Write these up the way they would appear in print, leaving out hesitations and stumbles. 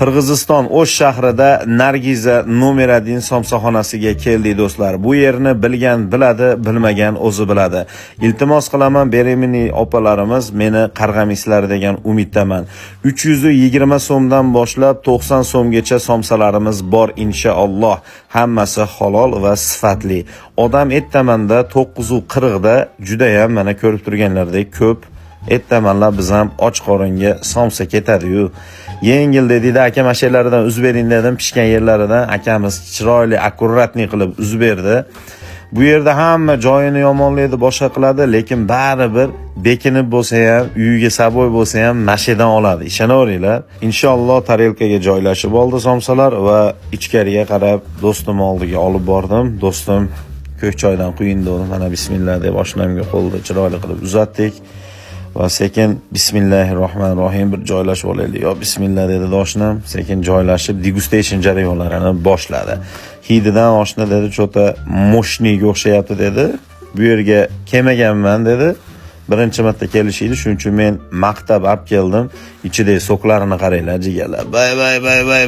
Qirg'iziston O'sh shahrida Nargiza nomer 1 somsaxonasiga keldik do'stlar. Bu yerni bilgan biladi, bilmagan o'zi biladi. Iltimos qilaman, berimini opalarimiz meni qarg'amislar degan umiddaman. 320 so'mdan boshlab 90 so'mgacha somsalarimiz bor inshaalloh. Hammasi halol va sifatli. Odam ettamanda 940 da juda ham mana ko'rib turganlardek ko'p ettamanlar biz ham och qoringa somsa ketadi-yu. Yengil dedi aka mashalaridan uzib bering dedim, pishgan yerlaridan akamiz chiroyli akkuratni qilib uzib berdi. Bu yerda hamma joyini yomonlaydi, boshqa qiladi, lekin baribir bekinib bo'lsa ham, uyiga saboy bo'lsa ham mashadan oladi. Ishonaveringlar. Inshaalloh tarelkaga joylashib oldi somsalar va ichkariga qarab do'stim oldiga olib bordim. Do'stim ko'k choydan quyin dedi. Mana bismillah deb oshnamga qo'lda chiroyli qilib uzatdik. Va sekin bismillahirrohmanirrohim bir joylashib olaylik. Yo bismillah dedi oshnam, sekin joylashib degustation jarayonlarini boshladi. Hididan oshna dedi, cho'ta moshniga o'xshayapti dedi. Bu yerga kelmaganman dedi. Birinchi marta kelishdi, shuning uchun men maqtab olib keldim. Ichidagi so'klarini qaranglar, jigarlar.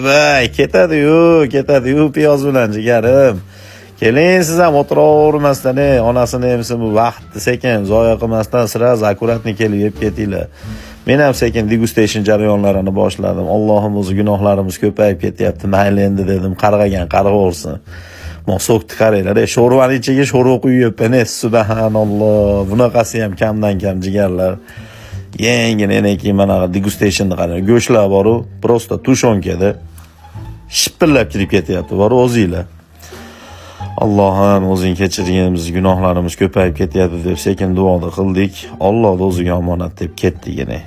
Bay, ketadi-yu, piyoz bilan jigarim. Keling siz ham o'tiravermasdan, onasini emsin bu vaqtni sekin zoya qilmasdan sira akkuratni kelib yeb ketinglar. Men ham sekin degustation jarayonlarini boshladim. Allohim o'zi gunohlarimiz ko'payib ketyapti. Mayli endi dedim, qarg'agan qarg'aversin. Mo'soqni qaranglar, sho'rvani ichiga sho'rva quyibman. Subhanalloh. Bunaqasi ham kamdan kam jigarlar. Yengil enaki mana degustationni qarang. Go'shtlar bor-u, prosta tushonkada shipillab kirib ketyapti, bor o'zinglar. Allohim o'zing kechirganimiz gunohlarimiz ko'payib ketyapti deb sekin duoda qildik. Alloh o'ziga omonat deb ketdi yana.